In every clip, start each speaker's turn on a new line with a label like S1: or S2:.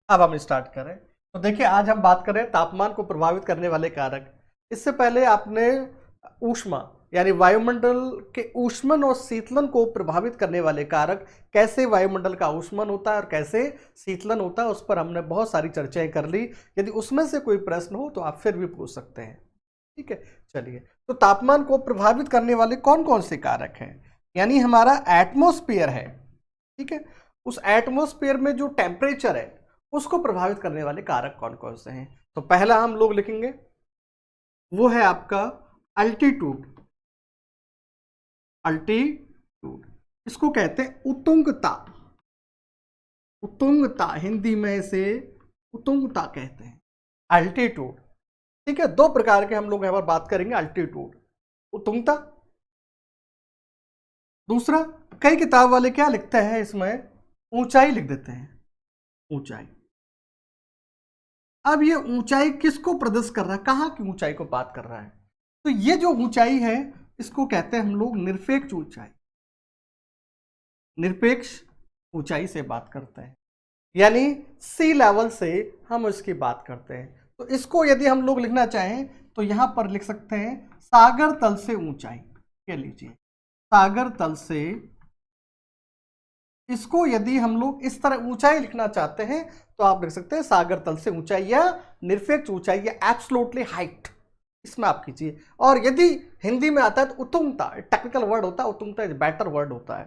S1: अब हम स्टार्ट करें। तो देखिए, आज हम बात करें तापमान को प्रभावित करने वाले कारक। इससे पहले आपने ऊष्मा यानी वायुमंडल के ऊष्मन और शीतलन को प्रभावित करने वाले कारक, कैसे वायुमंडल का ऊष्मन होता है और कैसे शीतलन होता है, उस पर हमने बहुत सारी चर्चाएं कर ली। यदि उसमें से कोई प्रश्न हो तो आप फिर भी पूछ सकते हैं। ठीक है, चलिए। तो तापमान को प्रभावित करने वाले कौन कौन से कारक हैं, यानी हमारा एटमॉस्फेयर है। ठीक है, उस एटमॉस्फेयर में जो टेम्परेचर है उसको प्रभावित करने वाले कारक कौन कौन से हैं। तो पहला हम लोग लिखेंगे वो है आपका अल्टीट्यूड। अल्टीट्यूड इसको कहते हैं उत्तुंगता। उत्तुंगता हिंदी में इसे उत्तुंगता कहते हैं, अल्टीट्यूड। ठीक है, दो प्रकार के हम लोग यहां पर बात करेंगे, अल्टीट्यूड, उत्तुंगता। दूसरा, कई किताब वाले क्या लिखते हैं इसमें, ऊंचाई लिख देते हैं, ऊंचाई। अब ये ऊंचाई किसको प्रदर्शित कर रहा है, कहां की ऊंचाई को बात कर रहा है। तो ये जो ऊंचाई है इसको कहते हैं हम लोग निरपेक्ष ऊंचाई। निरपेक्ष ऊंचाई से बात करते हैं, यानी सी लेवल से हम इसकी बात करते हैं। तो इसको यदि हम लोग लिखना चाहें तो यहां पर लिख सकते हैं सागर तल से ऊंचाई। कह लीजिए सागर तल से, इसको यदि हम लोग इस तरह ऊंचाई लिखना चाहते हैं तो आप लिख सकते हैं सागर तल से ऊंचाई या निरपेक्ष ऊंचाई या एब्सोल्युटली हाइट, इसमें आप कीजिए। और यदि हिंदी में आता है तो उत्तुंगता, टेक्निकल वर्ड होता है, उत्तुंगता इज बेटर वर्ड होता है।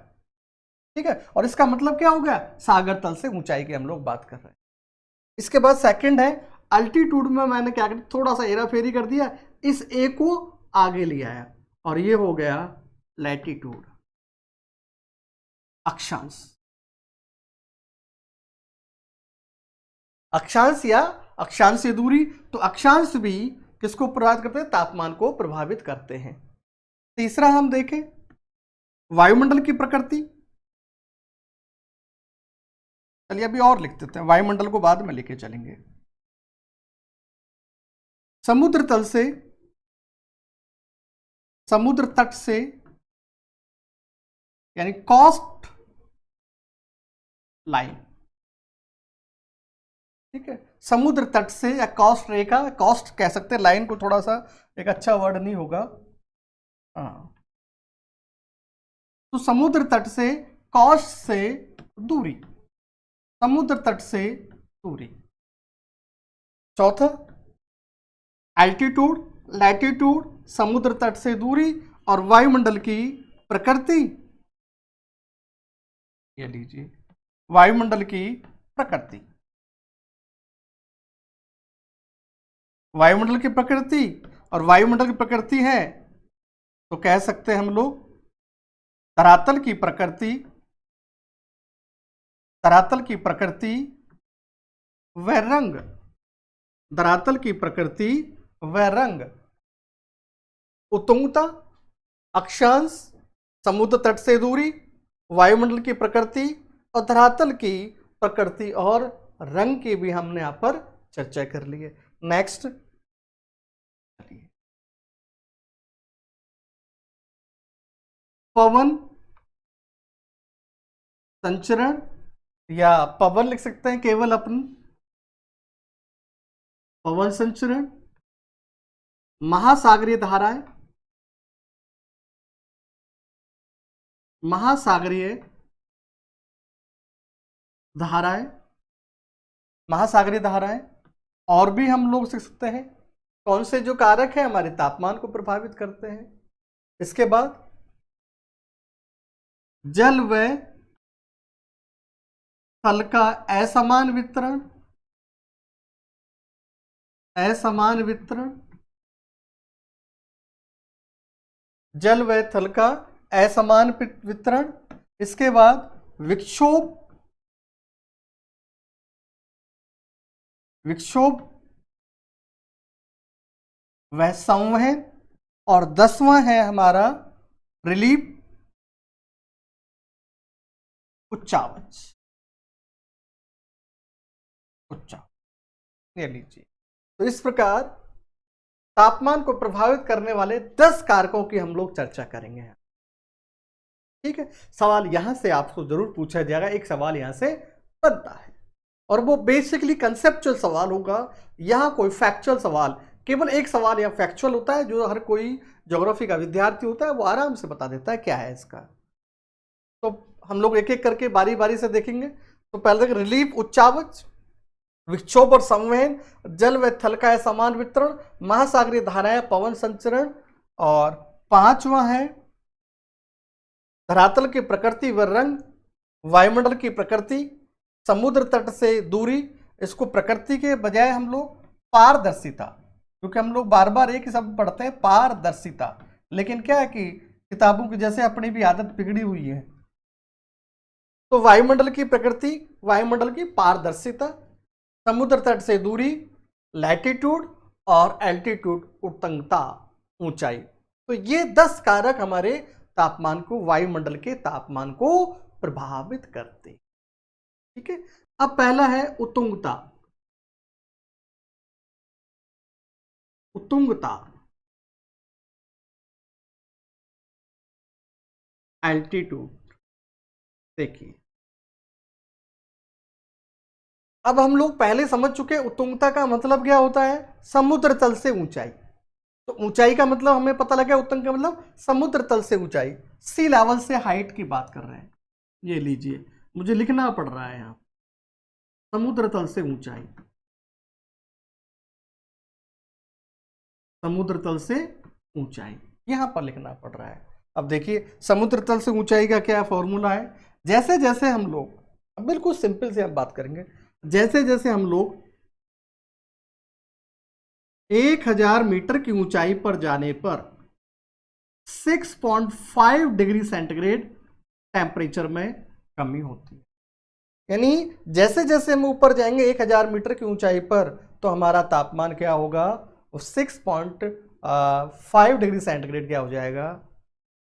S1: ठीक है, और इसका मतलब क्या हो गया, सागर तल से ऊंचाई की हम लोग बात कर रहे हैं। इसके बाद सेकंड है अल्टीट्यूड में मैंने क्या किया, थोड़ा सा हेरा फेरी कर दिया, इस ए को आगे लिया है और ये हो गया लैटिट्यूड, अक्षांश। अक्षांश या अक्षांशीय दूरी, तो अक्षांश भी किसको प्रभावित करते हैं, तापमान को प्रभावित करते हैं। तीसरा हम देखें वायुमंडल की प्रकृति। चलिए अभी और लिख देते हैं, वायुमंडल को बाद में लेके चलेंगे। समुद्र तल से, समुद्र तट से, यानी कॉस्ट लाइन। ठीक है, समुद्र तट से या कॉस्ट रेखा, कॉस्ट कह सकते हैं, लाइन को थोड़ा सा एक अच्छा वर्ड नहीं होगा। हाँ, तो समुद्र तट से, कॉस्ट से दूरी, समुद्र तट से दूरी। चौथा एल्टीट्यूड, लैटिट्यूड, समुद्र तट से दूरी और वायुमंडल की प्रकृति। ये लीजिए वायुमंडल की प्रकृति। वायुमंडल की प्रकृति, और वायुमंडल की प्रकृति है तो कह सकते हैं हम लोग धरातल की प्रकृति, धरातल की प्रकृति व रंग, धरातल की प्रकृति व रंग, उत्तुंगता, अक्षांश, समुद्र तट से दूरी, वायुमंडल की प्रकृति और धरातल की प्रकृति और रंग की भी हमने यहां पर चर्चा कर ली है। नेक्स्ट, पवन संचरण या पवन लिख सकते हैं केवल अपन, पवन संचरण, महासागरीय धाराएं, महासागरीय धाराएं, महासागरीय धाराएं। और भी हम लोग सीख सकते हैं कौन से जो कारक हैं हमारे तापमान को प्रभावित करते हैं। इसके बाद जल व थल का असमान वितरण, असमान वितरण, जल व थल का असमान वितरण। इसके बाद विक्षोभ, विक्षोभ वह संवहन, और 10वां है हमारा रिलीफ, उच्चावच, उच्चावच। ये लीजिए, तो इस प्रकार तापमान को प्रभावित करने वाले 10 कारकों की हम लोग चर्चा करेंगे। ठीक है, सवाल यहां से आपको जरूर पूछा जाएगा, एक सवाल यहां से बनता है। और वो बेसिकली कंसेप्चुअल सवाल होगा, यहाँ कोई फैक्चुअल सवाल, केवल एक सवाल या फैक्चुअल होता है जो हर कोई ज्योग्राफी का विद्यार्थी होता है वो आराम से बता देता है क्या है इसका। तो हम लोग एक एक करके बारी बारी से देखेंगे। तो पहले देखें रिलीफ, उच्चावच, विक्षोभ और संवहन, जल व थल का समान वितरण, महासागरीय धाराएं, पवन संचरण, और पांचवा है धरातल की प्रकृति व रंग, वायुमंडल की प्रकृति, समुद्र तट से दूरी, इसको प्रकृति के बजाय हम लोग पारदर्शिता, क्योंकि हम लोग बार बार एक ही शब्द पढ़ते हैं पारदर्शिता, लेकिन क्या है कि किताबों की जैसे अपनी भी आदत बिगड़ी हुई है। तो वायुमंडल की प्रकृति, वायुमंडल की पारदर्शिता, समुद्र तट से दूरी, लैटिट्यूड, और एल्टीट्यूड उत्तुंगता ऊंचाई। तो ये 10 कारक हमारे तापमान को, वायुमंडल के तापमान को प्रभावित करते। ठीक है, अब पहला है उत्तुंगता। उत्तुंगता, एल्टीट्यूड। देखिए अब हम लोग पहले समझ चुके उत्तुंगता का मतलब क्या होता है, समुद्र तल से ऊंचाई। तो ऊंचाई का मतलब हमें पता लगा, उत्तुंग का मतलब समुद्र तल से ऊंचाई, सी लेवल से हाइट की बात कर रहे हैं। ये लीजिए, मुझे लिखना पड़ रहा है यहाँ, समुद्र तल से ऊंचाई, समुद्र तल से ऊंचाई यहां पर लिखना पड़ रहा है। अब देखिए समुद्र तल से ऊंचाई का क्या फॉर्मूला है। जैसे जैसे हम लोग, अब बिल्कुल सिंपल से हम बात करेंगे, जैसे जैसे हम लोग 1000 मीटर की ऊंचाई पर जाने पर 6.5 डिग्री सेंटीग्रेड टेम्परेचर में कमी होती है। यानी जैसे जैसे हम ऊपर जाएंगे 1000 मीटर की ऊंचाई पर, तो हमारा तापमान क्या होगा, 6.5 डिग्री सेंटीग्रेड क्या हो जाएगा,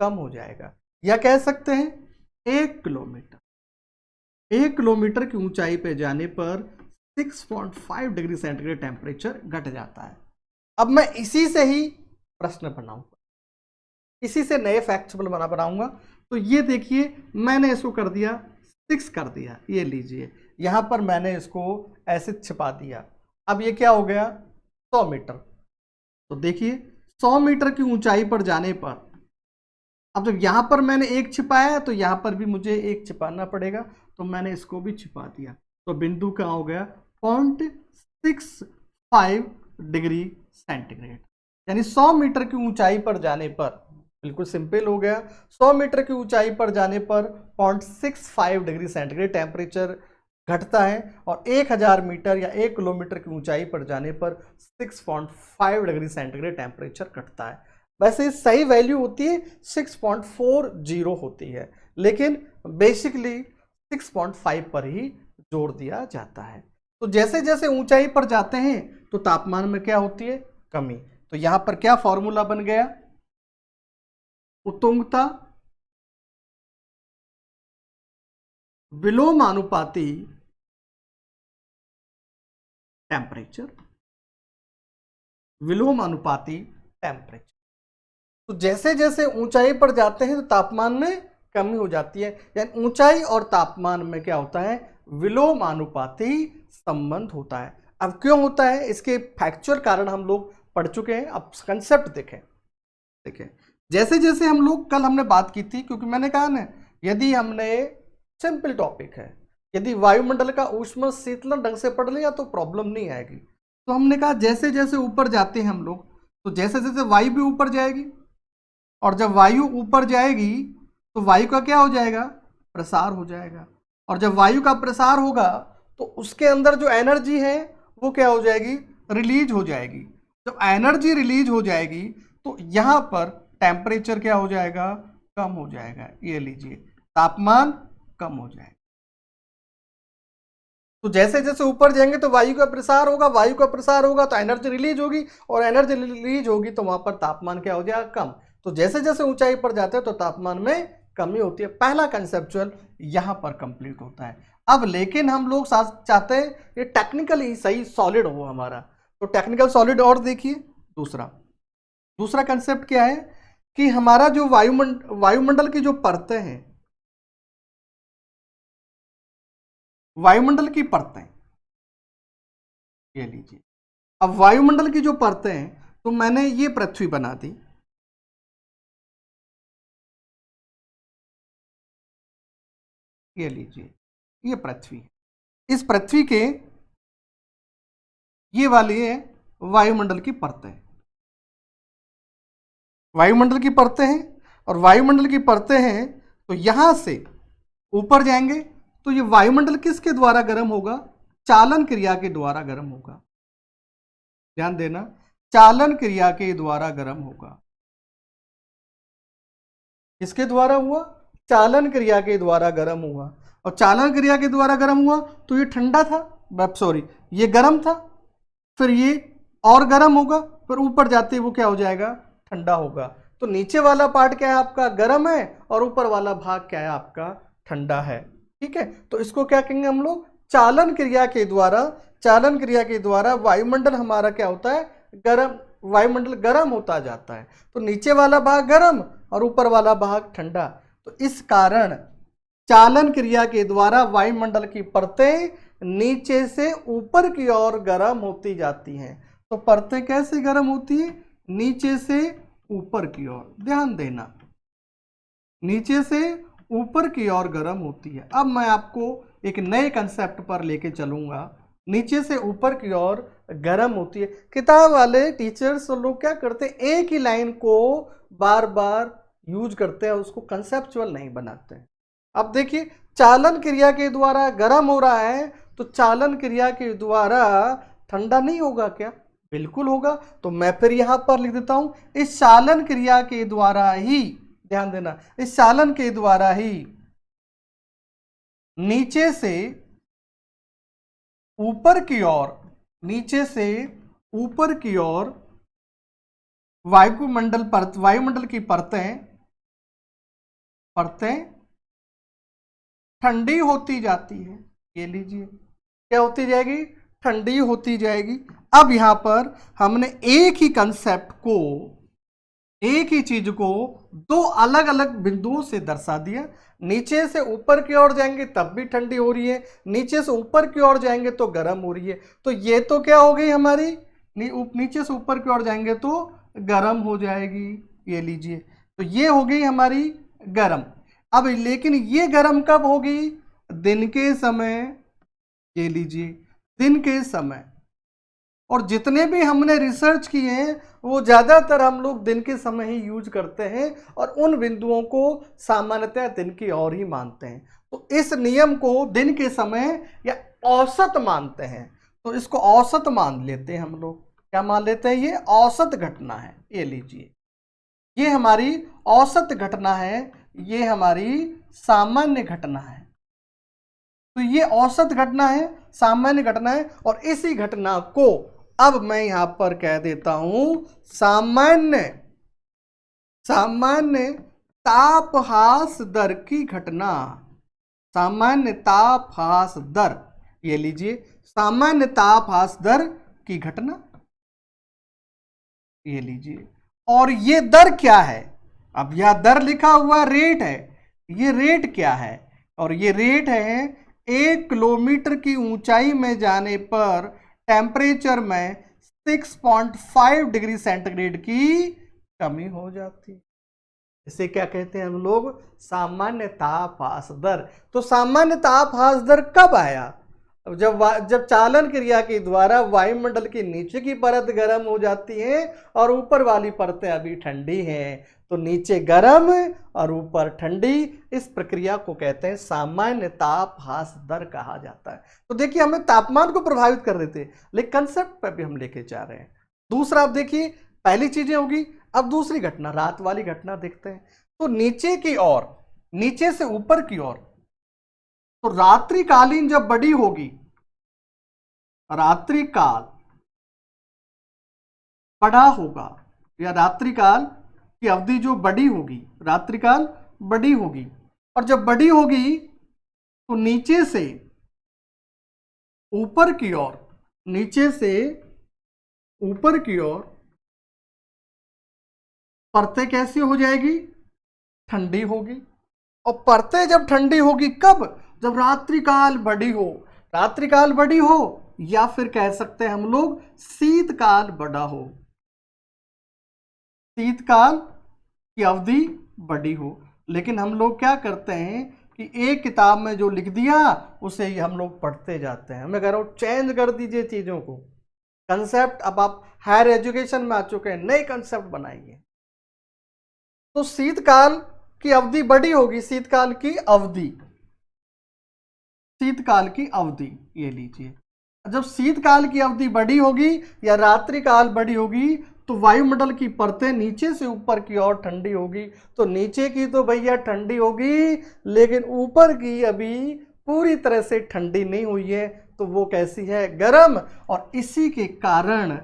S1: कम हो जाएगा। या कह सकते हैं 1 किलोमीटर, 1 किलोमीटर की ऊंचाई पे जाने पर 6.5 डिग्री सेंटीग्रेड टेम्परेचर घट जाता है। अब मैं इसी से ही प्रश्न बनाऊंगा, इसी से नए फैक्चुअल बनाऊंगा। तो ये देखिए मैंने इसको कर दिया 6 कर दिया, ये लीजिए यहां पर मैंने इसको ऐसे छिपा दिया। अब ये क्या हो गया 100 मीटर। तो देखिए 100 मीटर की ऊंचाई पर जाने पर, अब जब यहां पर मैंने एक छिपाया तो यहां पर भी मुझे एक छिपाना पड़ेगा, तो मैंने इसको भी छिपा दिया। तो बिंदु कहाँ हो गया 0.65 डिग्री सेंटीग्रेड। यानी 100 मीटर की ऊंचाई पर जाने पर, बिल्कुल सिंपल हो गया, 100 मीटर की ऊंचाई पर जाने पर 0.65 डिग्री सेंटीग्रेड टेम्परेचर घटता है, और 1000 मीटर या 1 किलोमीटर की ऊंचाई पर जाने पर 6.5 डिग्री सेंटीग्रेड टेम्परेचर घटता है। वैसे सही वैल्यू होती है 6.40 होती है, लेकिन बेसिकली 6.5 पर ही जोड़ दिया जाता है। तो जैसे जैसे ऊंचाई पर जाते हैं तो तापमान में क्या होती है, कमी। तो यहां पर क्या फॉर्मूला बन गया, उत्तुंगता विलोमानुपाती टेम्परेचर, विलोमानुपाती टेम्परेचर। तो जैसे जैसे ऊंचाई पर जाते हैं तो तापमान में कमी हो जाती है। यानी ऊंचाई और तापमान में क्या होता है, विलोमानुपाती संबंध होता है। अब क्यों होता है, इसके फैक्चुअल कारण हम लोग पढ़ चुके हैं। अब कंसेप्ट देखें जैसे जैसे हम लोग, कल हमने बात की थी, क्योंकि मैंने कहा ना यदि हमने, सिंपल टॉपिक है, यदि वायुमंडल का ऊष्मा शीतलन ढंग से पढ़ लिया तो प्रॉब्लम नहीं आएगी। तो हमने कहा जैसे जैसे ऊपर जाते हैं हम लोग, तो जैसे जैसे वायु भी ऊपर जाएगी, और जब वायु ऊपर जाएगी तो वायु का क्या हो जाएगा, प्रसार हो जाएगा। और जब वायु का प्रसार होगा तो उसके अंदर जो एनर्जी है वो क्या हो जाएगी, रिलीज हो जाएगी। जब एनर्जी रिलीज हो जाएगी तो यहाँ पर टेम्परेचर क्या हो जाएगा, कम हो जाएगा। ये लीजिए तापमान कम हो जाएगा। तो जैसे जैसे ऊपर जाएंगे तो वायु का प्रसार होगा, वायु का प्रसार होगा तो एनर्जी रिलीज होगी, और एनर्जी रिलीज होगी तो वहां पर तापमान क्या हो जाएगा, कम। तो जैसे जैसे ऊंचाई पर जाते हैं तो तापमान में कमी होती है। पहला कंसेप्चुअल यहां पर कंप्लीट होता है। अब लेकिन हम लोग चाहते हैं ये टेक्निकली सही सॉलिड हो हमारा, तो टेक्निकल सॉलिड। और देखिए दूसरा कंसेप्ट क्या है कि हमारा जो वायुमंडल की जो परतें हैं, वायुमंडल की परतें, ये लीजिए। अब वायुमंडल की जो परतें हैं, तो मैंने ये पृथ्वी बना दी, ये लीजिए, ये पृथ्वी। इस पृथ्वी के ये वाली है वायुमंडल की परतें, वायुमंडल की परतें हैं। और वायुमंडल की परतें हैं तो यहां से ऊपर जाएंगे तो ये वायुमंडल किसके द्वारा गर्म होगा? चालन क्रिया के द्वारा गर्म होगा। ध्यान देना, चालन क्रिया के द्वारा गर्म होगा। किसके द्वारा हुआ? चालन क्रिया के द्वारा गर्म हुआ। और चालन क्रिया के द्वारा गर्म हुआ तो ये ठंडा था, सॉरी ये गर्म था, फिर ये और गर्म होगा, फिर ऊपर जाते वो क्या हो जाएगा? ठंडा होगा। तो नीचे वाला पार्ट क्या है आपका? गर्म है, और ऊपर वाला भाग क्या है आपका? ठंडा है। ठीक है, तो इसको क्या कहेंगे हम लोग? चालन क्रिया के द्वारा, चालन क्रिया के द्वारा वायुमंडल हमारा क्या होता है? गर्म, वायुमंडल गर्म होता जाता है। तो नीचे वाला भाग गर्म और ऊपर वाला भाग ठंडा। तो इस कारण चालन क्रिया के द्वारा वायुमंडल की परतें नीचे से ऊपर की ओर गर्म होती जाती हैं। तो परतें कैसे गर्म होती है? नीचे से ऊपर की ओर। ध्यान देना, नीचे से ऊपर की ओर गर्म होती है। अब मैं आपको एक नए कंसेप्ट पर लेके चलूंगा। नीचे से ऊपर की ओर गर्म होती है। किताब वाले टीचर्स लोग क्या करते हैं? एक ही लाइन को बार बार यूज करते हैं, उसको कंसेप्चुअल नहीं बनाते हैं। अब देखिए, चालन क्रिया के द्वारा गर्म हो रहा है, तो चालन क्रिया के द्वारा ठंडा नहीं होगा क्या? बिल्कुल होगा। तो मैं फिर यहां पर लिख देता हूं, इस चालन क्रिया के द्वारा ही, ध्यान देना, इस चालन के द्वारा ही नीचे से ऊपर की ओर, नीचे से ऊपर की ओर वायुमंडल की परतें ठंडी होती जाती है। ये लीजिए, क्या होती जाएगी? ठंडी होती जाएगी। अब यहां पर हमने एक ही कंसेप्ट को, एक ही चीज को दो अलग अलग बिंदुओं से दर्शा दिया। नीचे से ऊपर की ओर जाएंगे तब भी ठंडी हो रही है, नीचे से ऊपर की ओर जाएंगे तो गर्म हो रही है। तो ये तो क्या हो गई हमारी? नीचे से ऊपर की ओर जाएंगे तो गर्म हो जाएगी। ये लीजिए, तो ये हो गई हमारी गर्म। अब लेकिन ये गर्म कब होगी? दिन के समय। ये लीजिए, दिन के समय। और जितने भी हमने रिसर्च किए हैं वो ज़्यादातर हम लोग दिन के समय ही यूज करते हैं, और उन बिंदुओं को सामान्यतः दिन की ओर ही मानते हैं। तो इस नियम को दिन के समय या औसत मानते हैं, तो इसको औसत मान लेते हैं हम लोग। क्या मान लेते हैं? ये औसत घटना है। ये लीजिए, ये हमारी औसत घटना है, ये हमारी सामान्य घटना है। तो ये औसत घटना है, सामान्य घटना है, और इसी घटना को अब मैं यहां पर कह देता हूं सामान्य तापहास दर की घटना। सामान्य तापहास दर, ये लीजिए, सामान्य तापहास दर की घटना। ये लीजिए, और ये दर क्या है? अब यह दर लिखा हुआ रेट है, ये रेट क्या है? और ये रेट है 1 किलोमीटर की ऊंचाई में जाने पर टेम्परेचर में 6.5 डिग्री सेंटीग्रेड की कमी हो जाती है। इसे क्या कहते हैं हम लोग? सामान्य तापहास दर। तो सामान्य तापहास दर कब आया? जब चालन क्रिया के द्वारा वायुमंडल की नीचे की परत गर्म हो जाती है और ऊपर वाली परतें अभी ठंडी हैं, तो नीचे गर्म और ऊपर ठंडी, इस प्रक्रिया को कहते हैं सामान्य तापहास दर कहा जाता है। तो देखिए, हमें तापमान को प्रभावित कर रहे थे, लेकिन कंसेप्ट पर भी हम लेके जा रहे हैं। दूसरा, आप देखिए, पहली चीजें होगी, अब दूसरी घटना, रात वाली घटना देखते हैं। तो नीचे की ओर, नीचे से ऊपर की ओर, तो रात्रिकालीन जब बड़ी होगी, रात्रिकाल बड़ा होगा, या रात्रिकाल की अवधि जो बड़ी होगी, रात्रिकाल बड़ी होगी, और जब बड़ी होगी तो नीचे से ऊपर की ओर, नीचे से ऊपर की ओर परतें कैसी हो जाएगी? ठंडी होगी। और परतें जब ठंडी होगी कब? जब रात्रिकाल बड़ी हो। रात्रिकाल बड़ी हो या फिर कह सकते हैं हम लोग शीतकाल बड़ा हो, शीतकाल की अवधि बड़ी हो। लेकिन हम लोग क्या करते हैं कि एक किताब में जो लिख दिया उसे ही हम लोग पढ़ते जाते हैं। मैं कह रहा हूं चेंज कर दीजिए चीजों को, कंसेप्ट। अब आप हायर एजुकेशन में आ चुके हैं, नए कंसेप्ट बनाइए। तो शीतकाल की अवधि बड़ी होगी, शीतकाल की अवधि, शीतकाल की अवधि ये लीजिए। जब शीतकाल की अवधि बड़ी होगी या रात्रि काल बड़ी होगी तो वायुमंडल की परतें नीचे से ऊपर की ओर ठंडी होगी। तो नीचे की तो भैया ठंडी होगी, लेकिन ऊपर की अभी पूरी तरह से ठंडी नहीं हुई है, तो वो कैसी है, गर्म। और इसी के कारण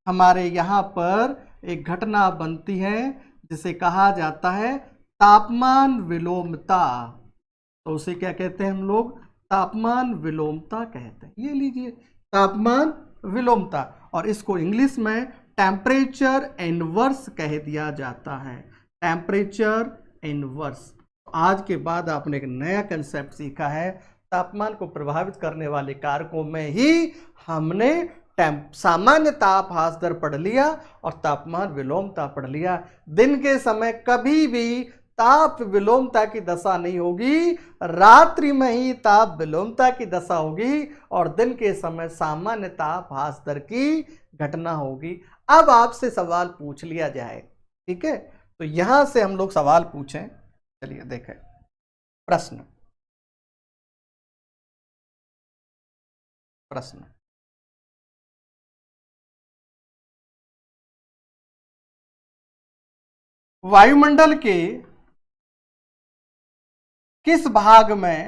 S1: हमारे यहाँ पर एक घटना बनती है जिसे कहा जाता है तापमान विलोमता। तो उसे क्या कहते हैं हम लोग, तापमान विलोमता कहते हैं। ये लीजिए तापमान विलोमता, और इसको इंग्लिश में टेम्परेचर इनवर्स कह दिया जाता है, टेम्परेचर इनवर्स। आज के बाद आपने एक नया कंसेप्ट सीखा है, तापमान को प्रभावित करने वाले कारकों में ही हमने सामान्य ताप ह्रास दर पढ़ लिया और तापमान विलोमता पढ़ लिया। दिन के समय कभी भी ताप विलोमता की दशा नहीं होगी, रात्रि में ही ताप विलोमता की दशा होगी और दिन के समय सामान्य ताप ह्रास दर की घटना होगी। अब आपसे सवाल पूछ लिया जाए, ठीक है? तो यहां से हम लोग सवाल पूछें, चलिए देखें प्रश्न। वायुमंडल के किस भाग में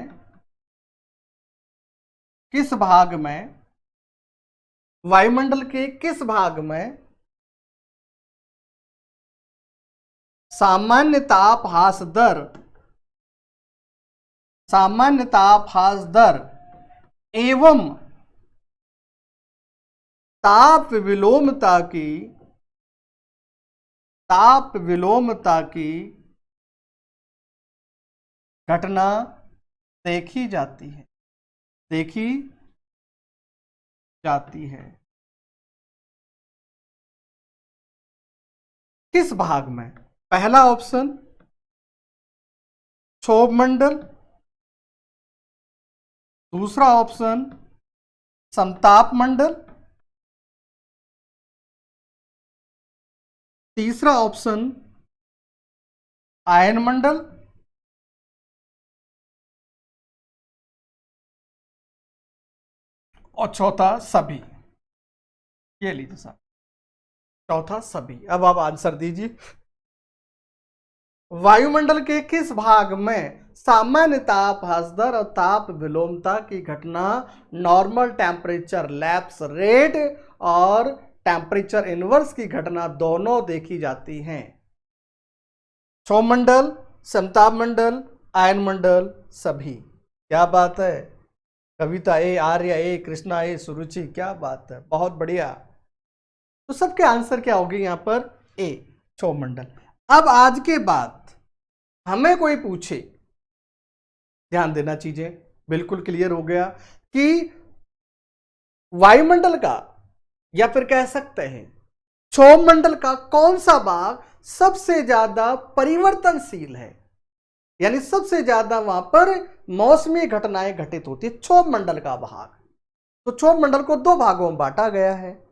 S1: वायुमंडल के किस भाग में सामान्य ताप ह्रास दर एवं ताप विलोमता की घटना देखी जाती है। किस भाग में? पहला ऑप्शन क्षोभ मंडल, दूसरा ऑप्शन समताप मंडल, तीसरा ऑप्शन आयन मंडल, और चौथा सभी। ये लीजिए साहब, चौथा सभी। अब आप आंसर दीजिए। वायुमंडल के किस भाग में सामान्य ताप ह्रास दर और ताप विलोमता की घटना नॉर्मल टेम्परेचर लैप्स रेट और टेम्परेचर इनवर्स की घटना दोनों देखी जाती हैं? क्षोभ मंडल, समताप मंडल, आयन मंडल, सभी। क्या बात है, कविता ए, आर्या ए, कृष्णा ए, सुरुचि, क्या बात है, बहुत बढ़िया। तो सबके आंसर क्या होगी यहाँ पर? ए, क्षोभ मंडल। अब आज के बाद हमें कोई पूछे, ध्यान देना, चीजें बिल्कुल क्लियर हो गया कि वायुमंडल का या फिर कह सकते हैं क्षोभ मंडल का कौन सा भाग सबसे ज्यादा परिवर्तनशील है, यानी सबसे ज्यादा वहां पर मौसमी घटनाएं घटित होती है, क्षोभ मंडल का भाग। तो क्षोभ मंडल को दो भागों में बांटा गया है,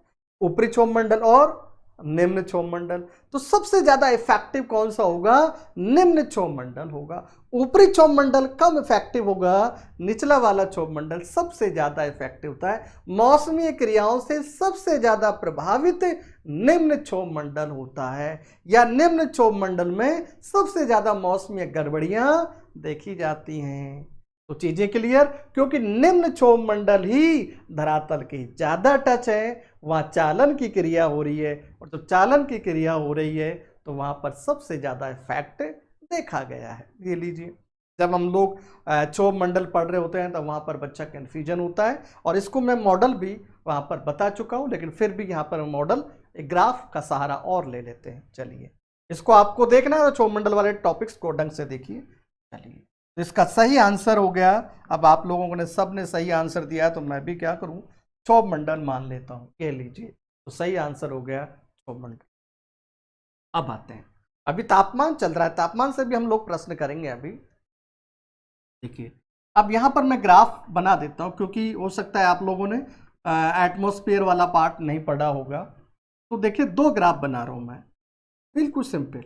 S1: ऊपरी क्षोभ मंडल और निम्न क्षोभ मंडल। तो सबसे ज्यादा इफेक्टिव कौन सा होगा? निम्न क्षोभ मंडल होगा। ऊपरी क्षोभ मंडल कम इफेक्टिव होगा, निचला वाला क्षोभ मंडल सबसे ज्यादा इफेक्टिव होता है। मौसमी क्रियाओं से सबसे ज्यादा प्रभावित निम्न क्षोभ मंडल होता है, या निम्न क्षोभ मंडल में सबसे ज्यादा मौसमी गड़बड़ियां देखी जाती हैं। तो चीजें क्लियर, क्योंकि निम्न क्षोभ मंडल ही धरातल के ज्यादा टच है, वहां चालन की क्रिया हो रही है, और जब चालन की क्रिया हो रही है तो वहां पर सबसे ज्यादा इफेक्ट देखा गया है। ये लीजिए, जब हम लोग क्षोभ मंडल पढ़ रहे होते हैं तो वहां पर बच्चा कंफ्यूजन होता है, और इसको मैं मॉडल भी वहां पर बता चुका हूं, लेकिन फिर भी यहाँ पर मॉडल एक ग्राफ का सहारा और ले लेते हैं। चलिए, इसको आपको देखना है तो क्षोभ मंडल वाले टॉपिक्स को ढंग से देखिए। चलिए, तो इसका सही आंसर हो गया। अब आप लोगों ने सब ने सही आंसर दिया है, तो मैं भी क्या करूं, क्षोभमंडल मान लेता हूं, ये लीजिए। तो सही आंसर हो गया क्षोभमंडल। अब आते हैं, अभी तापमान चल रहा है, तापमान से भी हम लोग प्रश्न करेंगे अभी। देखिए अब यहां पर मैं ग्राफ बना देता हूं, क्योंकि हो सकता है आप लोगों ने एटमॉस्फेयर वाला पार्ट नहीं पढ़ा होगा। तो देखिए 2 ग्राफ बना रहा हूं मैं, बिल्कुल सिंपल।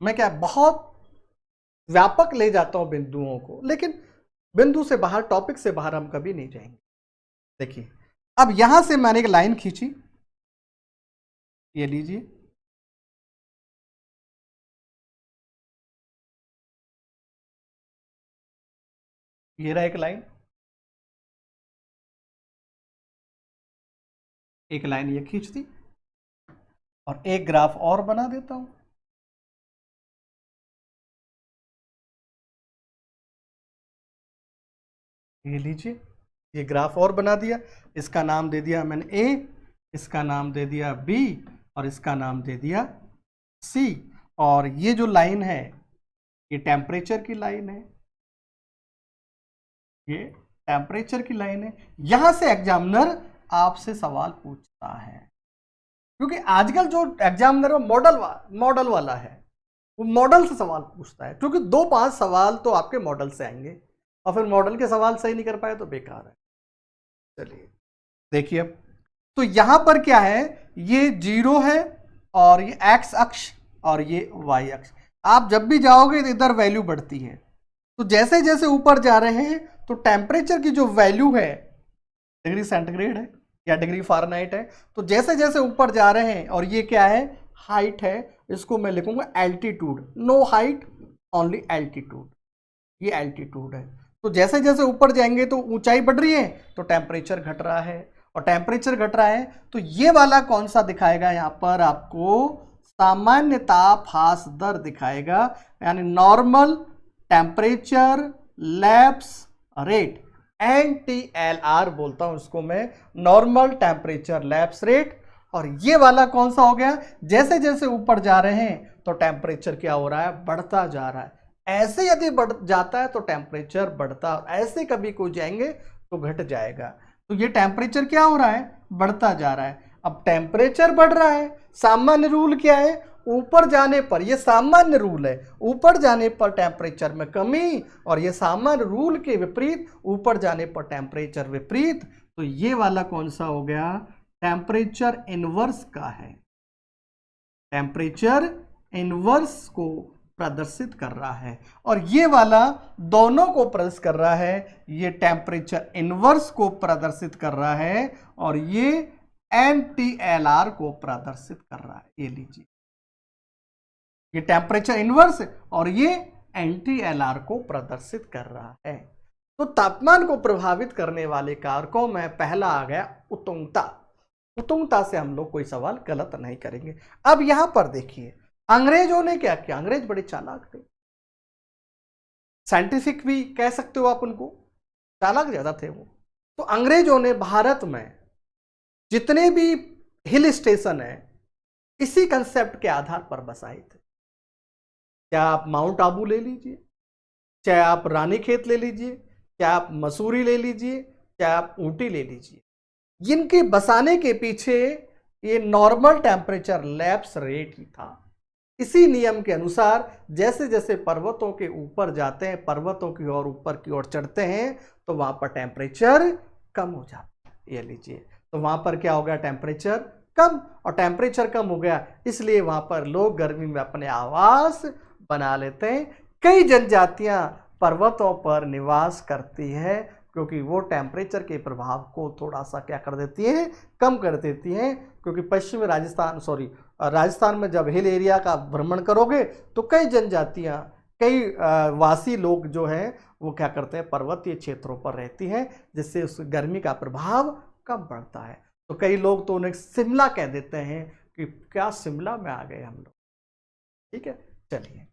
S1: मैं क्या बहुत व्यापक ले जाता हूं बिंदुओं को, लेकिन बिंदु से बाहर, टॉपिक से बाहर हम कभी नहीं जाएंगे। देखिए अब यहां से मैंने एक लाइन खींची, ये लीजिए, ये रहा एक लाइन, एक लाइन ये खींच दी, और एक ग्राफ और बना देता हूं। ये लीजिए, ये ग्राफ और बना दिया, इसका नाम दे दिया मैंने ए, इसका नाम दे दिया बी, और इसका नाम दे दिया सी। और ये जो लाइन है ये टेम्परेचर की लाइन है, ये टेम्परेचर की लाइन है। यहां से एग्जामिनर आपसे सवाल पूछता है, क्योंकि आजकल जो एग्जामिनर मॉडल वाला है, वो मॉडल से सवाल पूछता है, क्योंकि 2-5 सवाल तो आपके मॉडल से आएंगे, और फिर मॉडल के सवाल सही नहीं कर पाए तो बेकार है। चलिए देखिए अब, तो यहां पर क्या है, ये 0 है, और ये एक्स अक्ष और ये वाई अक्ष। आप जब भी जाओगे तो इधर वैल्यू बढ़ती है, तो जैसे जैसे ऊपर जा रहे हैं तो टेम्परेचर की जो वैल्यू है, डिग्री सेंटीग्रेड है या डिग्री फ़ारेनहाइट है, तो जैसे जैसे ऊपर जा रहे हैं, और ये क्या है, हाइट है, इसको मैं लिखूंगा altitude, no height only altitude, ये एल्टीट्यूड है। तो जैसे जैसे ऊपर जाएंगे तो ऊंचाई बढ़ रही है, तो टेम्परेचर घट रहा है, और टेम्परेचर घट रहा है तो ये वाला कौन सा दिखाएगा, यहां पर आपको सामान्य ताप ह्रास दर दिखाएगा, यानी normal temperature lapse rate, NTLR बोलता हूं इसको मैं, नॉर्मल टेम्परेचर लैप्स रेट। और ये वाला कौन सा हो गया, जैसे जैसे ऊपर जा रहे हैं तो टेम्परेचर क्या हो रहा है, बढ़ता जा रहा है। ऐसे यदि बढ़ जाता है तो टेम्परेचर बढ़ता, और ऐसे कभी कोई जाएंगे तो घट जाएगा। तो ये टेम्परेचर क्या हो रहा है, बढ़ता जा रहा है। अब टेम्परेचर बढ़ रहा है, सामान्य रूल क्या है, ऊपर जाने पर, ये सामान्य रूल है, ऊपर जाने पर टेम्परेचर में कमी, और ये सामान्य रूल के विपरीत, ऊपर जाने पर टेम्परेचर विपरीत। तो ये वाला कौन सा हो गया, टेम्परेचर इनवर्स का है, टेम्परेचर इनवर्स को प्रदर्शित कर रहा है। और ये वाला दोनों को प्रदर्शित कर रहा है, ये टेम्परेचर इनवर्स को प्रदर्शित कर रहा है, और ये NTLR को प्रदर्शित कर रहा है। ये लीजिए, ये टेम्परेचर इनवर्स और ये NTLR को प्रदर्शित कर रहा है। तो तापमान को प्रभावित करने वाले कारकों में पहला आ गया उत्तुंगता। उत्तुंगता से हम लोग कोई सवाल गलत नहीं करेंगे। अब यहां पर देखिए, अंग्रेजों ने क्या किया, अंग्रेज बड़े चालाक थे, साइंटिफिक भी कह सकते हो आप उनको, चालाक ज्यादा थे वो। तो अंग्रेजों ने भारत में जितने भी हिल स्टेशन है, इसी कंसेप्ट के आधार पर बसाए थे। क्या आप माउंट आबू ले लीजिए, चाहे आप रानीखेत ले लीजिए, चाहे आप मसूरी ले लीजिए, चाहे आप ऊटी ले लीजिए, जिनके बसाने के पीछे ये नॉर्मल टेम्परेचर लैप्स रेट ही था। इसी नियम के अनुसार जैसे जैसे पर्वतों के ऊपर जाते हैं, पर्वतों की ओर ऊपर की ओर चढ़ते हैं, तो वहां पर टेम्परेचर कम हो जाता है। ये लीजिए, तो वहां पर क्या हो गया, टेम्परेचर कम, और टेम्परेचर कम हो गया, इसलिए वहां पर लोग गर्मी में अपने आवास बना लेते हैं। कई जनजातियां पर्वतों पर निवास करती है, क्योंकि वो टेम्परेचर के प्रभाव को थोड़ा सा क्या कर देती हैं, कम कर देती हैं। क्योंकि पश्चिमी राजस्थान में जब हिल एरिया का भ्रमण करोगे तो कई जनजातियां, कई वासी लोग जो हैं वो क्या करते हैं, पर्वतीय क्षेत्रों पर रहती हैं, जिससे उस गर्मी का प्रभाव कम पड़ता है। तो कई लोग तो उन्हें शिमला कह देते हैं कि क्या शिमला में आ गए हम लोग। ठीक है, चलिए